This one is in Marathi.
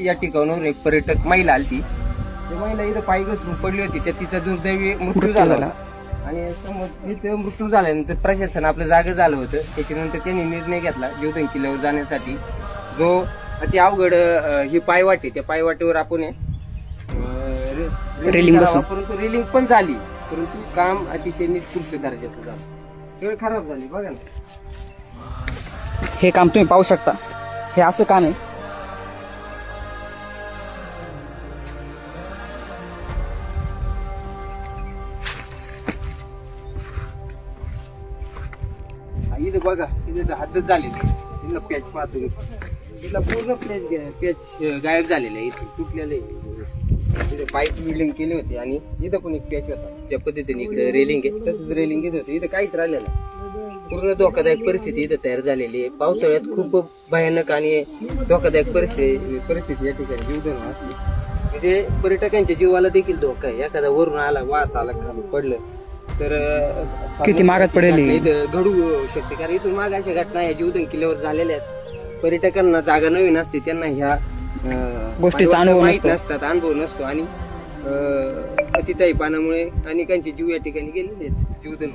या ठिकाणावर एक पर्यटक महिला आली. ती महिला इथं पाय घसरून पडली होती, तर तिचा दुर्दैवी मृत्यू झाला होता. आणि समोर इथं मृत्यू झाल्यानंतर प्रशासन आपलं जागे झालं होतं. त्याच्यानंतर त्यांनी निर्णय घेतला जीवदान किल्ल्यावर जाण्यासाठी, जो अति अवघड ही पायवाट आहे, त्या पायवाटेवर आपण रेलिंग करावं. परंतु रेलिंग पण झाली, परंतु काम अतिशय निकृष्ट दर्जाचं झालं, सगळं खराब झाली. बघा ना, हे काम तुम्ही पाहू शकता. हे असं काम आहे. इथं बघा, इथं हद्दच झालेली आहे. इथलं पॅच पाहतो, इथला पूर्ण पॅच गायब झालेला आहे, इथे तुटलेलं आहे. इथे पाईप बिल्डिंग केली होती आणि इथं पण एक पॅच होता. ज्या पद्धतीने इकडे रेलिंग आहे तसंच रेलिंग येत होतं, इथं काहीच राहिलं नाही. पूर्ण धोकादायक परिस्थिती इथं तयार झालेली आहे. पावसाळ्यात खूप भयानक आणि धोकादायक परिस्थिती या ठिकाणी जीवदान असली. म्हणजे पर्यटकांच्या जीवाला देखील धोका आहे. एखादा वरून आला, वाहत आला, खाली पडलं तर किती मागात पडेल इथं घडू शकते. कारण इथून माग अशा घटना या जीवदान किल्ल्यावर झालेल्या आहेत. पर्यटकांना जागा नवीन असते, त्यांना ह्या गोष्टीचा अनुभव नसतात, अनुभव नसतो. आणि अतिताई पाण्यामुळे अनेकांचे जीव या ठिकाणी गेलेले आहेत जीवदान.